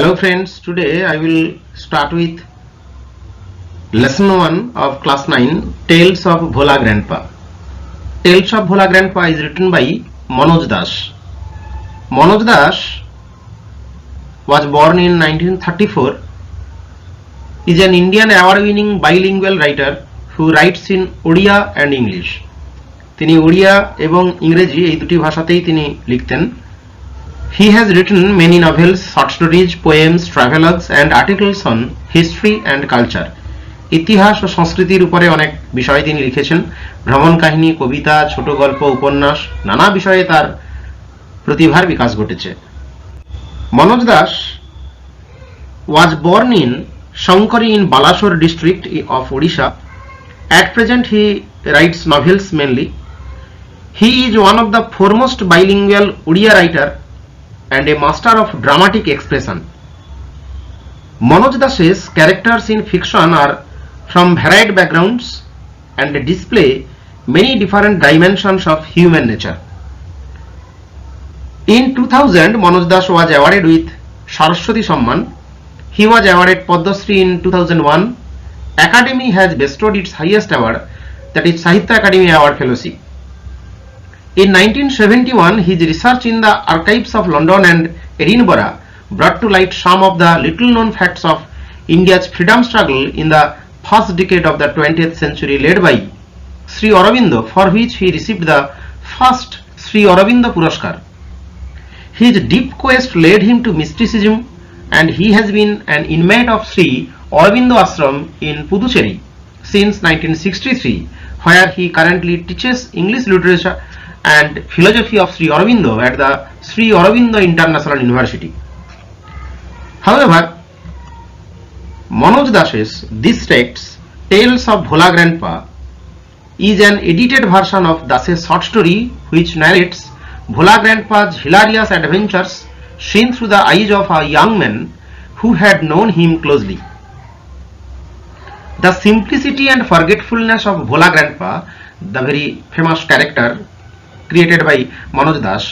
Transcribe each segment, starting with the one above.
Hello friends, today I will start with lesson 1 of class 9, Tales of Bhola Grandpa. Tales of Bhola Grandpa is written by Manoj Das. Manoj Das was born in 1934, is an Indian award-winning bilingual writer who writes in Odia and English. তিনি ওড়িয়া এবং ইংরেজি এই দুটি ভাষাতেই তিনি লিখতেন। He has written many novels, short stories, poems, travelogues and articles on history and culture. ইতিহাস ও সংস্কৃতির উপরে অনেক বিষয় তিনি লিখেছেন। ভ্রমণ কাহিনী, কবিতা, ছোট গল্প, উপন্যাস, নানা বিষয়ে তার প্রতিভার বিকাশ ঘটেছে। Manoj Das was born in Shankari in Balasore district of Odisha. At present he writes novels mainly. He is one of the foremost bilingual Odia writer and a master of dramatic expression. Manoj Das's characters in fiction are from varied backgrounds and display many different dimensions of human nature. In 2000, Manoj Das was awarded with Saraswati Samman. He was awarded Padma Shri in 2001. Academy has bestowed its highest award, that is Sahitya Academy Award Fellowship. In 1971, his research in the archives of London and Edinburgh brought to light some of the little-known facts of India's freedom struggle in the first decade of the 20th century, led by Sri Aurobindo, for which he received the first Sri Aurobindo Puraskar. His deep quest led him to mysticism, and he has been an inmate of Sri Aurobindo Ashram in Puducherry since 1963, where he currently teaches English literature and philosophy of Sri Aurobindo at the Sri Aurobindo International University. However, Manoj Das's this text, Tales of Bhola Grandpa, is an edited version of Das's short story which narrates Bhola Grandpa's hilarious adventures seen through the eyes of a young man who had known him closely. The simplicity and forgetfulness of Bhola Grandpa, the very famous character created by Manoj Das,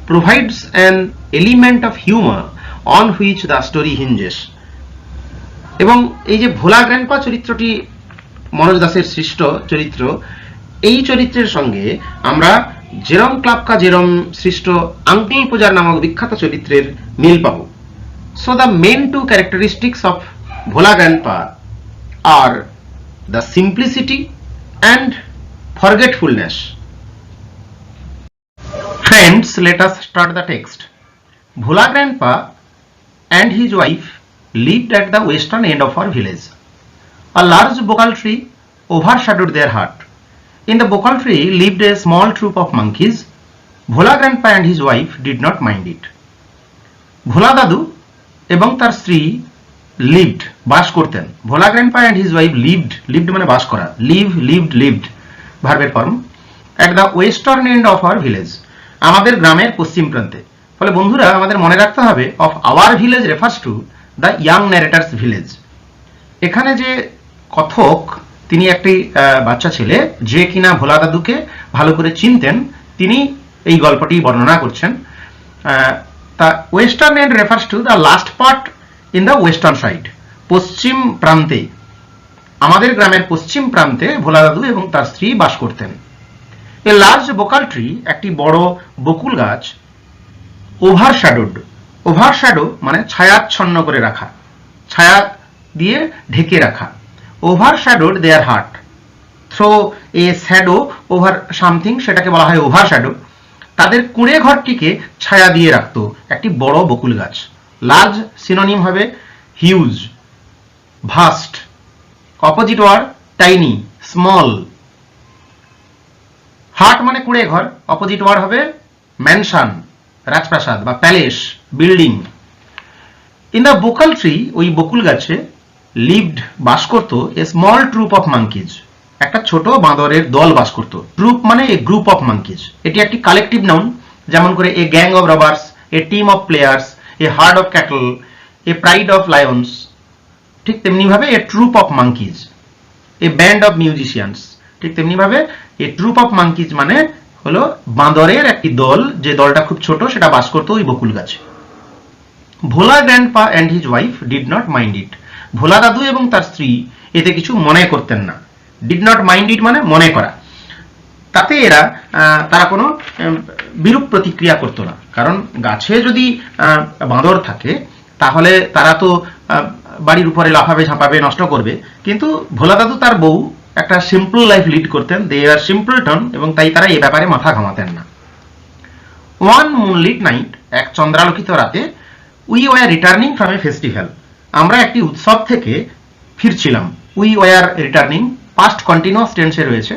provides an element of humor on which the story hinges. এবং এই যে ভোলা grandpa চরিত্রটি মনোজ দাসের সৃষ্ট চরিত্র, এই চরিত্রের সঙ্গে আমরা জেরম ক্লাপকা জেরম সৃষ্ট আঙ্কেল পূজার নামক বিখ্যাত চরিত্রের মিল পাব। So the main two characteristics of Bhola grandpa আর the simplicity and forgetfulness. Friends, let us start the text. Bhola Grandpa and his wife lived at the western end of our village. A large bokal tree overshadowed their hut. In the bokal tree lived a small troop of monkeys. Bhola Grandpa and his wife did not mind it. Bhola Dadu এবং তার স্ত্রী lived বাস করতেন। Bhola Grandpa and his wife lived মানে বাস করা, lived ভার্বের form, at the western end of our village, আমাদের গ্রামের পশ্চিম প্রান্তে। ফলে বন্ধুরা আমাদের মনে রাখতে হবে of our village refers to the young narrator's village. এখানে যে কথক তিনি একটি বাচ্চা ছেলে যে কিনা ভোলা দাদুকে ভালো করে চিনতেন, তিনি এই গল্পটি বর্ণনা করছেন। তা western end refers to the last part in the western side, পশ্চিম প্রান্তে, আমাদের গ্রামের পশ্চিম প্রান্তে ভোলা দাদু এবং তার স্ত্রী বাস করতেন। এ লার্জ বোকাল ট্রি, একটি বড় বকুল গাছ, ওভারশ্যাডো মানে ছায়াচ্ছন্ন করে রাখা, ছায়া দিয়ে ঢেকে রাখা। ওভারশ্যাডোড দেয়ার হার্ট, থ্রো এ শ্যাডো ওভার সামথিং, সেটাকে বলা হয় ওভারশ্যাডো। তাদের কুঁড়ে ঘরটিকে ছায়া দিয়ে রাখতো একটি বড় বকুল গাছ। লার্জ সিনোনিম হবে huge, vast, opposite word tiny, small. Hut মানে কুঁড়ে ঘর, অপোজিট ওয়ার্ড হবে ম্যানশন, রাজপ্রাসাদ বা palace, building. In the vocal tree, ওই বকুল গাছে লিভড বাস করত a small troop of monkeys, একটা ছোট বাঁদরের দল বাস করত। ট্রুপ মানে এ গ্রুপ অফ মাঙ্কিজ, এটি একটি কালেকটিভ নাউন, যেমন করে a gang of robbers, a team of players, a herd of cattle, a pride of lions. ঠিক তেমনি ভাবে a troop of monkeys, a band of musicians. ঠিক তেমনি ভাবে এ ট্রুপ অফ মাঙ্কিজ মানে হলো বাঁদরের একটি দল, যে দলটা খুব ছোট, সেটা বাস করতো ওই বকুল গাছে। Bhola grandpa and his wife did not mind it. Bhola দাদু এবং তার স্ত্রী এতে কিছু মনে করতেন না। ডিড নট মাইন্ড ইট মানে মনে করা। তাতে তারা কোনো বিরূপ প্রতিক্রিয়া করতো না, কারণ গাছে যদি বাঁদর থাকে তাহলে তারা তো বাড়ির উপরে লাফাবে ঝাঁপাবে, নষ্ট করবে। কিন্তু ভোলা দাদু তার বউ একটা সিম্পল লাইফ লিড করতেন, দে আর সিম্পল টন, এবং তাই তারা এ ব্যাপারে মাথা ঘামাতেন না। ওয়ান মুনলিট নাইট, এক চন্দ্রালোকিত রাতে, we were returning from a festival, আমরা একটি উৎসব থেকে ফিরছিলাম। We were returning past continuous টেন্সে রয়েছে।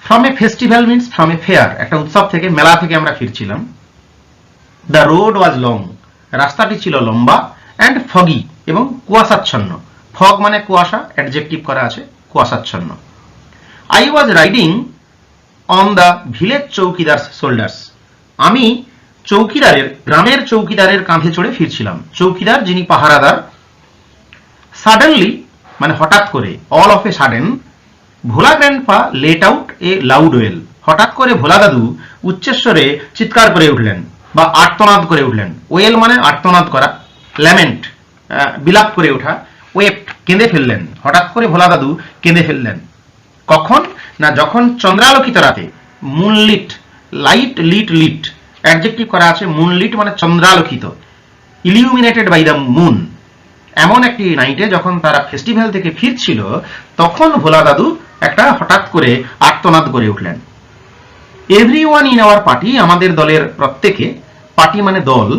From a festival means from a fair, একটা উৎসব থেকে, মেলা থেকে আমরা ফিরছিলাম। দ্য রোড ওয়াজ লং, রাস্তাটি ছিল লম্বা, অ্যান্ড ফগি, এবং কুয়াশাচ্ছন্ন। ফগ মানে কুয়াশা, অ্যাডজেক্টিভ করা আছে, কুয়াশাচ্ছন্ন। I was riding on the village chowkidar's shoulders, আমি চৌকিদারের, গ্রামের চৌকিদারের কাঁধে চড়ে ফিরছিলাম। চৌকিদার যিনি পাহারাদার। সাডেনলি মানে হঠাৎ করে, all of a sudden, Bhola grandpa late out A loud well, হঠাৎ করে ভোলা দাদু উচ্চস্বরে চিৎকার করে উঠলেন বা আর্তনাদ করে উঠলেন। ওয়েল মানে আর্তনাদ করা, ল্যামেন্ট বিলাপ করে ওঠা, ওয়েপ্ট কেঁদে ফেললেন। হঠাৎ করে ভোলা দাদু কেঁদে ফেললেন। কখন না, যখন চন্দ্রালোকিত রাতে, moonlit, light lit lit, adjective করা আছে, মুনলিট মানে চন্দ্রালোকিত, ইলিউমিনেটেড বাই দ্য মুন, এমন একটি নাইটে যখন তারা ফেস্টিভ্যাল থেকে ফিরছিল, তখন ভোলা দাদু একটা হঠাৎ করে আর্তনাদ করে উঠলেন। এভরিওয়ান ইন আওয়ার পার্টি, আমাদের দলের প্রত্যেকে, পার্টি মানে দল,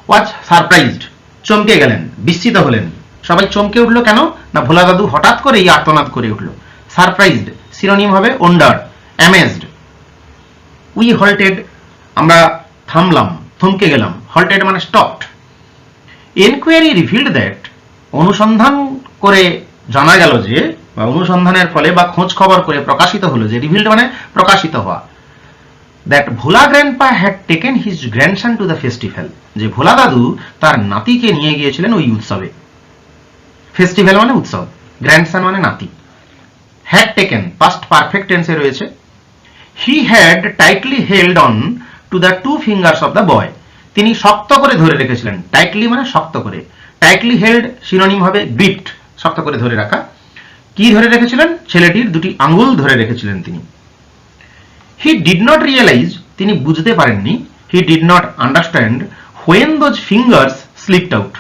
ওয়াজ সারপ্রাইজড, চমকে গেলেন, বিস্মিত হলেন। সবাই চমকে উঠলো কেন না, ভোলা দাদু হঠাৎ করে এই আর্তনাদ করে উঠলো। সারপ্রাইজড সিনোনিম হবে ওন্ডার্ড, অ্যামেজড। উই হল্টেড, আমরা থামলাম, থমকে গেলাম। হল্টেড মানে স্টপড। এনকোয়ারি রিভিলড দ্যাট, অনুসন্ধান করে জানা গেল যে, বা অনুসন্ধানের ফলে বা খোঁজ খবর করে প্রকাশিত হলো যে, রিভিলড মানে প্রকাশিত হওয়া, that Bhola grandpa had taken his grandson two the festival, যে ভোলা দাদু তার নাতিকে নিয়ে গিয়েছিলেন ওই উৎসবে। ফেস্টিভ্যাল মানে উৎসব, গ্র্যান্ডসন মানে নাতি। হ্যাড টেকেন পাস্ট পারফেক্ট টেন্সে রয়েছে। He had tightly held on to the two fingers of the boy, তিনি শক্ত করে ধরে রেখেছিলেন। টাইটলি মানে শক্ত করে, টাইটলি হেল্ড সিনোনিম হবে গ্রিপড, শক্ত করে ধরে রাখা। কি ধরে রেখেছিলেন? ছেলেটির দুটি আঙ্গুল ধরে রেখেছিলেন তিনি। হি ডিড নট রিয়েলাইজ, তিনি বুঝতে পারেননি। He did not understand when those fingers slipped out,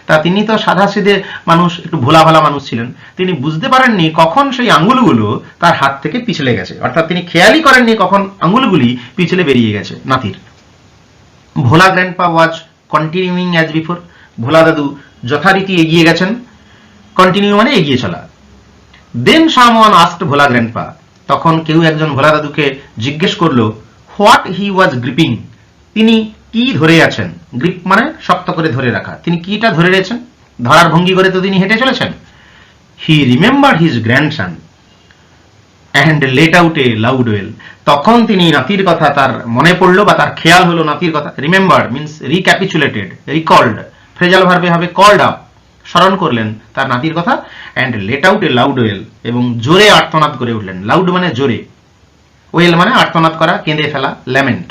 তা তিনি তো সাধাসিধে মানুষ, একটু ভোলা ভালা মানুষ ছিলেন, তিনি বুঝতে পারেননি কখন সেই আঙ্গুলগুলো তার হাত থেকে পিছলে গেছে, অর্থাৎ তিনি খেয়ালই করেননি কখন আঙ্গুলগুলি পিছলে বেরিয়ে গেছে নাতির। Bhola grandpa was continuing as before, Bhola দাদু যথারীতি এগিয়ে গেছেন। কন্টিনিউ মানে এগিয়ে চলা। Then someone asked Bhola grandpa, তখন কেউ একজন ভোলা দাদুকে জিজ্ঞেস করলো, হোয়াট হি ওয়াজ গ্রিপিং, তিনি কি ধরে আছেন। গ্রিপ মানে শক্ত করে ধরে রাখা, তিনি কিটা ধরে রয়েছেন, ধরার ভঙ্গি করে তো তিনি হেঁটে চলেছেন। হি remembered his grandson and let out A loud well, তখন তিনি নাতির কথা তার মনে পড়লো বা তার খেয়াল হলো নাতির কথা। রিমেম্বার্ড মিনস রিক্যাপিচুলেটেড, রিকল্ড, ফ্রেজাল ভার্বে হবে কল্ড আপ, স্মরণ করলেন তার নাতির কথা। And let out A loud well, এবং জোরে আর্তনাদ করে উঠলেন। লাউড মানে জোরে, ওয়েল মানে আর্তনাদ করা, কেঁদে ফেলা, lament.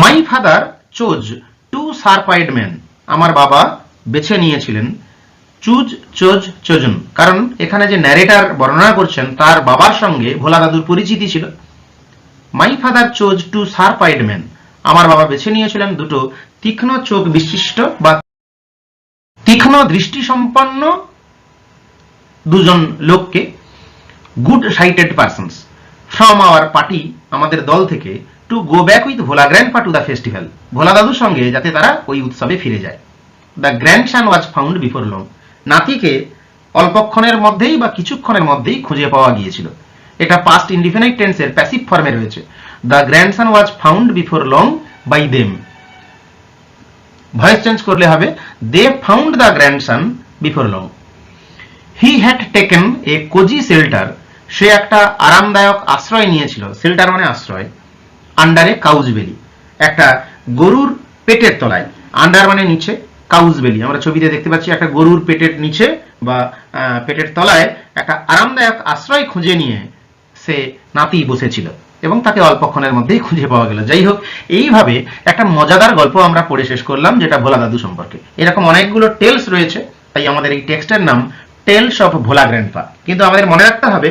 My father chose two sharp eyed man, আমার বাবা বেছে নিয়েছিলেন। চুজ, চোজ, চোজন, কারণ এখানে যে ন্যারেটার বর্ণনা করছেন তার বাবার সঙ্গে ভোলা দাদুর পরিচিতি ছিল। My father chose two sharp eyed man, আমার বাবা বেছে নিয়েছিলেন দুটো তীক্ষ্ণ চোখ বিশিষ্ট বা তীক্ষ্ণ দৃষ্টি সম্পন্ন দুজন লোককে, good sighted persons, from our party, আমাদের দল থেকে, to go back with Bhola grandpa to the festival, Bhola দাদুর সঙ্গে যাতে তারা ওই উৎসবে ফিরে যায়। The grandson was found before long, নাতিকে অল্পক্ষণের মধ্যেই বা কিছুক্ষণের মধ্যেই খুঁজে পাওয়া গিয়েছিল। এটা পাস্ট ইনডিফিনিট টেন্সের প্যাসিভ ফর্মে রয়েছে। The grandson was found before long by them, voice change করলে হবে they found the grandson before long. He had taken a cosy shelter, সে একটা আরামদায়ক আশ্রয় নিয়েছিল। শেল্টার মানে আশ্রয়। আন্ডারে কাউজ বেলি, একটা গরুর পেটের তলায়। আন্ডার মানে নিচে, কাউজ বেলি আমরা ছবিতে দেখতে পাচ্ছি, একটা গরুর পেটের নিচে বা পেটের তলায় একটা আরামদায়ক আশ্রয় খুঁজে নিয়ে সে নাতি বসেছিল। এবং তাকে অল্পক্ষণের মধ্যেই খুঁজে পাওয়া গেল। যাই হোক, এইভাবে একটা মজাদার গল্প আমরা পড়ে শেষ করলাম, যেটা ভোলা দাদু সম্পর্কে। এরকম অনেকগুলো টেলস রয়েছে, তাই আমাদের এই টেক্সটের নাম টেলস অফ ভোলা গ্র্যান্ডপা। কিন্তু আমাদের মনে রাখতে হবে,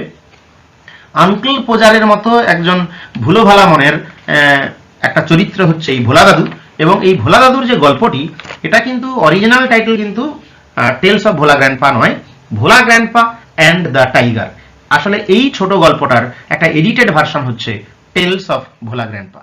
আঙ্কেল পোজারের মতো একজন ভুলো ভালা মনের একটা চরিত্র হচ্ছে এই ভোলা দাদু, এবং এই ভোলা দাদুর যে গল্পটি, এটা কিন্তু অরিজিনাল টাইটেল কিন্তু টেলস অফ ভোলা গ্র্যান্ডপা নয়, ভোলা গ্র্যান্ডপা অ্যান্ড দ্য টাইগার। আসলে এই ছোট গল্পটার একটা এডিটেড ভার্সন হচ্ছে টেলস অফ ভোলা গ্র্যান্ডপা।